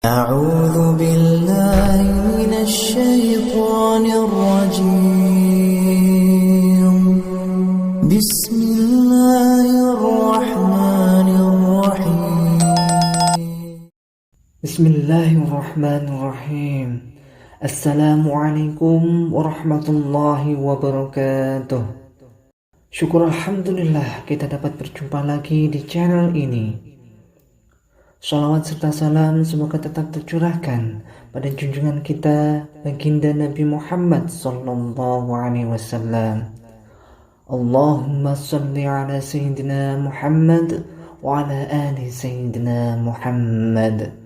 أعوذ بالله من الشيطان الرجيم بسم الله الرحمن الرحيم بسم الله الرحمن الرحيم. Assalamualaikum warahmatullahi wabarakatuh. Syukur alhamdulillah kita dapat berjumpa lagi di channel ini. Shalawat serta salam semoga tetap tercurahkan pada junjungan kita baginda Nabi Muhammad sallallahu alaihi wasallam. Allahumma shalli ala sayyidina Muhammad wa ala ali sayyidina Muhammad.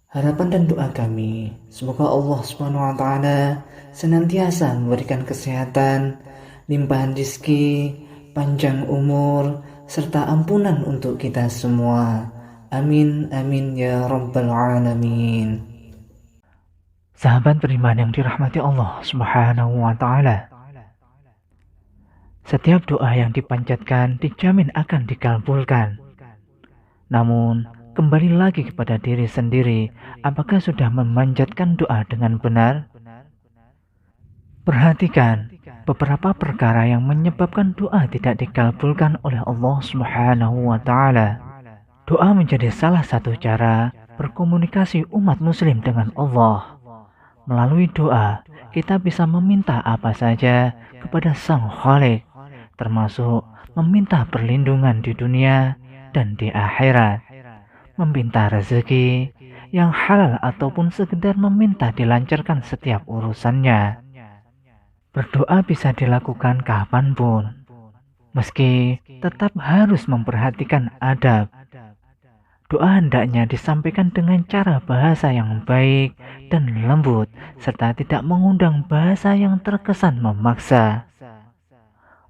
Harapan dan doa kami, semoga Allah Subhanahu wa taala senantiasa memberikan kesehatan, limpahan rezeki, panjang umur, serta ampunan untuk kita semua. Amin amin ya rabbal alamin. Sahabat beriman yang dirahmati Allah Subhanahu wa taala, setiap doa yang dipanjatkan dijamin akan dikabulkan. Namun kembali lagi kepada diri sendiri, apakah sudah memanjatkan doa dengan benar? Perhatikan beberapa perkara yang menyebabkan doa tidak dikabulkan oleh Allah Subhanahu wa taala. Doa menjadi salah satu cara berkomunikasi umat muslim dengan Allah. Melalui doa, kita bisa meminta apa saja kepada Sang Khalik, termasuk meminta perlindungan di dunia dan di akhirat, meminta rezeki yang halal ataupun sekedar meminta dilancarkan setiap urusannya. Berdoa bisa dilakukan kapanpun, meski tetap harus memperhatikan adab. Doa hendaknya disampaikan dengan cara bahasa yang baik dan lembut, serta tidak mengundang bahasa yang terkesan memaksa.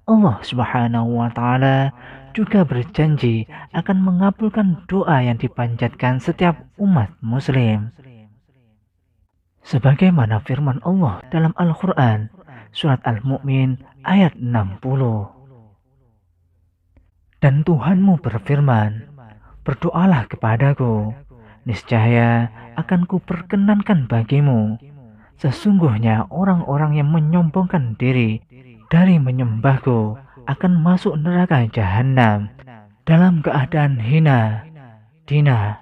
Allah Subhanahu wa taala juga berjanji akan mengabulkan doa yang dipanjatkan setiap umat muslim. Sebagaimana firman Allah dalam Al-Quran, surat Al-Mu'min ayat 60. Dan Tuhanmu berfirman, berdoalah kepadaku, niscaya akan kuperkenankan bagimu. Sesungguhnya orang-orang yang menyombongkan diri dari menyembahku akan masuk neraka jahanam dalam keadaan hina, dina.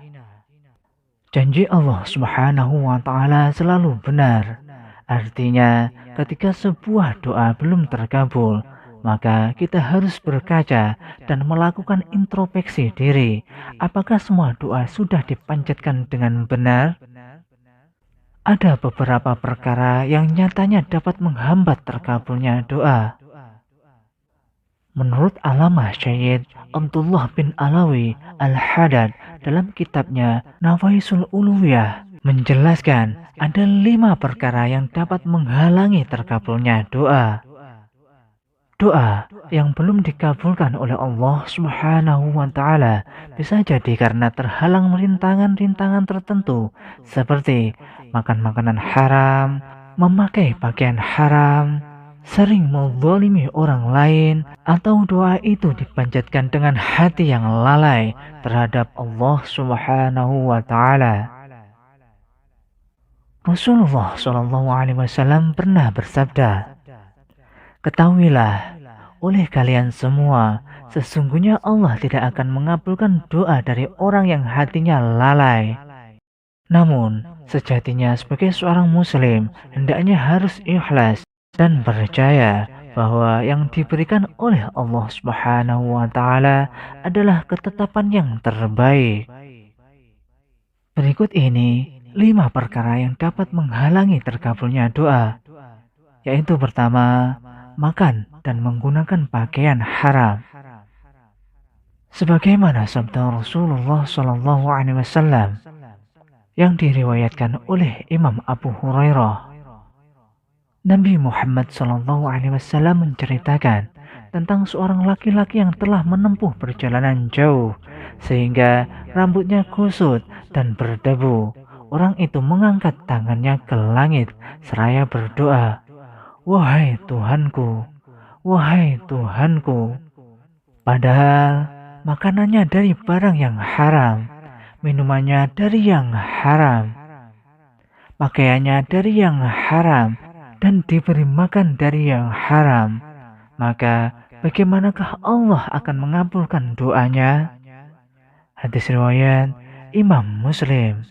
Janji Allah Subhanahu wa taala selalu benar. Artinya, ketika sebuah doa belum terkabul, maka kita harus berkaca dan melakukan introspeksi diri. Apakah semua doa sudah dipanjatkan dengan benar? Ada beberapa perkara yang nyatanya dapat menghambat terkabulnya doa. Menurut Allamah Syed Abdullah bin Alawi Al-Haddad dalam kitabnya Nafaisul Uluwiyah menjelaskan ada 5 perkara yang dapat menghalangi terkabulnya doa. Doa yang belum dikabulkan oleh Allah Subhanahu wa taala bisa jadi karena terhalang rintangan-rintangan tertentu seperti makan makanan haram, memakai pakaian haram, sering menzalimi orang lain, atau doa itu dipanjatkan dengan hati yang lalai terhadap Allah Subhanahu wa taala. Rasulullah SAW pernah bersabda, ketahuilah, oleh kalian semua, sesungguhnya Allah tidak akan mengabulkan doa dari orang yang hatinya lalai. Namun, sejatinya sebagai seorang muslim, hendaknya harus ikhlas dan percaya bahwa yang diberikan oleh Allah Subhanahu wa taala adalah ketetapan yang terbaik. Berikut ini 5 perkara yang dapat menghalangi terkabulnya doa, yaitu pertama, makan dan menggunakan pakaian haram. Sebagaimana sabda Rasulullah SAW yang diriwayatkan oleh Imam Abu Hurairah, Nabi Muhammad SAW menceritakan tentang seorang laki-laki yang telah menempuh perjalanan jauh sehingga rambutnya kusut dan berdebu. Orang itu mengangkat tangannya ke langit seraya berdoa, wahai Tuhanku, wahai Tuhanku. Padahal makanannya dari barang yang haram, minumannya dari yang haram, pakaiannya dari yang haram, dan diberi makan dari yang haram, maka bagaimanakah Allah akan mengabulkan doanya? Hadis riwayat Imam Muslim.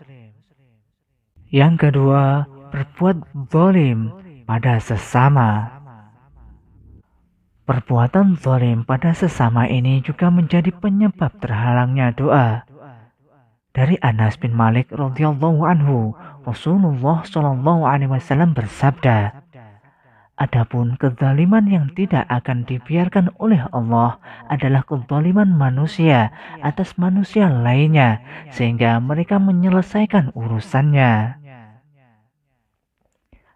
Yang kedua, berbuat zalim pada sesama. Perbuatan zalim pada sesama ini juga menjadi penyebab terhalangnya doa. Dari Anas bin Malik radhiyallahu anhu, Rasulullah shallallahu alaihi wasallam bersabda, "Adapun kezaliman yang tidak akan dibiarkan oleh Allah adalah kezaliman manusia atas manusia lainnya, sehingga mereka menyelesaikan urusannya."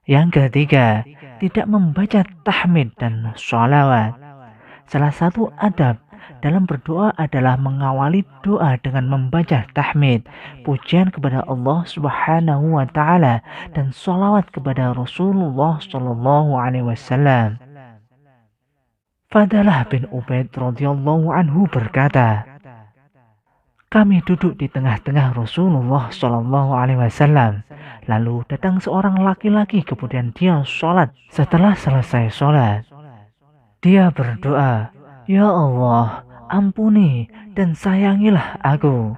Yang ketiga, tidak membaca tahmid dan sholawat. Salah satu adab dalam berdoa adalah mengawali doa dengan membaca tahmid, pujian kepada Allah Subhanahu wa taala, dan sholawat kepada Rasulullah Shallallahu alaihi wasallam. Fadalah bin Ubaid radhiyallahu anhu berkata, "Kami duduk di tengah-tengah Rasulullah Shallallahu alaihi wasallam. Lalu datang seorang laki-laki, kemudian dia sholat. Setelah selesai sholat, dia berdoa, 'Ya Allah, ampuni dan sayangilah aku.'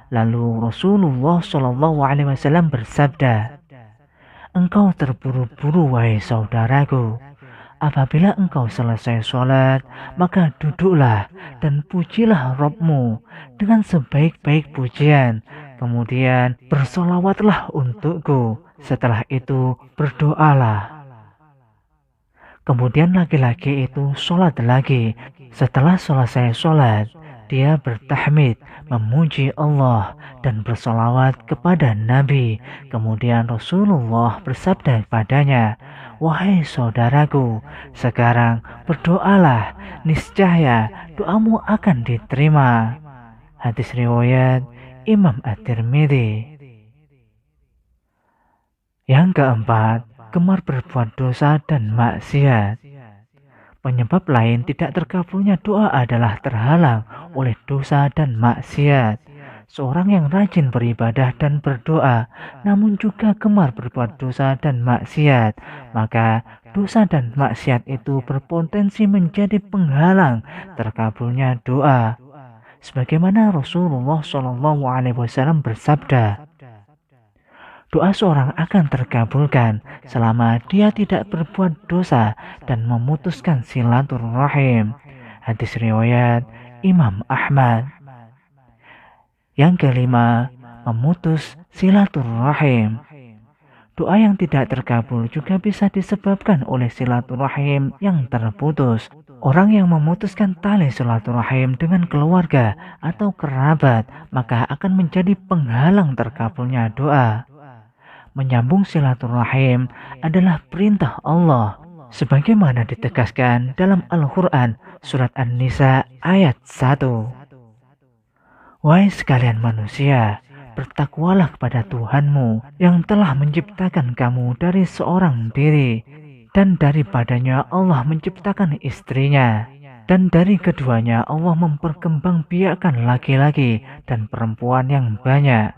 Lalu Rasulullah Shallallahu alaihi wasallam bersabda, 'Engkau terburu-buru wahai saudaraku. Apabila engkau selesai sholat, maka duduklah dan pujilah Rabbmu dengan sebaik-baik pujian. Kemudian bersolawatlah untukku. Setelah itu berdoalah.' Kemudian laki-laki itu sholat lagi. Setelah selesai sholat, dia bertahmid, memuji Allah, dan bersolawat kepada Nabi. Kemudian Rasulullah bersabda kepadanya, 'Wahai saudaraku, sekarang berdoalah, niscaya doamu akan diterima.' Hadis riwayat Imam At-Tirmidzi. Yang keempat, gemar berbuat dosa dan maksiat. Penyebab lain tidak terkabulnya doa adalah terhalang oleh dosa dan maksiat. Seorang yang rajin beribadah dan berdoa, namun juga gemar berbuat dosa dan maksiat, maka dosa dan maksiat itu berpotensi menjadi penghalang terkabulnya doa. Sebagaimana Rasulullah Shallallahu alaihi wasallam bersabda, doa seorang akan terkabulkan selama dia tidak berbuat dosa dan memutuskan silaturahim. Hadis riwayat Imam Ahmad. Yang kelima, memutus silaturahim. Doa yang tidak terkabul juga bisa disebabkan oleh silaturahim yang terputus. Orang yang memutuskan tali silaturahim dengan keluarga atau kerabat, maka akan menjadi penghalang terkabulnya doa. Menyambung silaturahim adalah perintah Allah, sebagaimana ditegaskan dalam Al-Quran surat An-Nisa ayat 1. Wahai sekalian manusia, bertakwalah kepada Tuhanmu yang telah menciptakan kamu dari seorang diri, dan daripadanya Allah menciptakan istrinya, dan dari keduanya Allah memperkembangbiakkan laki-laki dan perempuan yang banyak.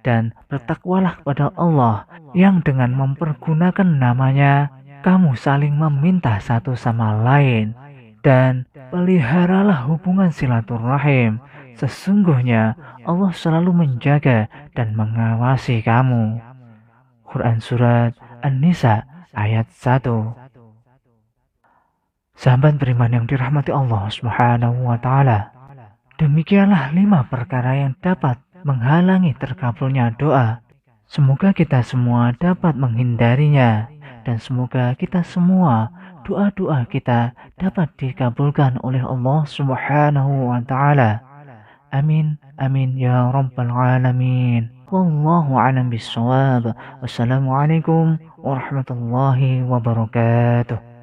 Dan bertakwalah kepada Allah yang dengan mempergunakan namanya kamu saling meminta satu sama lain, dan peliharalah hubungan silaturahim. Sesungguhnya Allah selalu menjaga dan mengawasi kamu. Quran Surat An-Nisa ayat 1. Sahabat beriman yang dirahmati Allah Subhanahu wa taala, demikianlah 5 perkara yang dapat menghalangi terkabulnya doa. Semoga kita semua dapat menghindarinya, dan semoga kita semua doa-doa kita dapat dikabulkan oleh Allah Subhanahu wa taala. Amin amin ya rabbal alamin. Wallahu a'lam bissawab. Wassalamualaikum warahmatullahi wabarakatuh.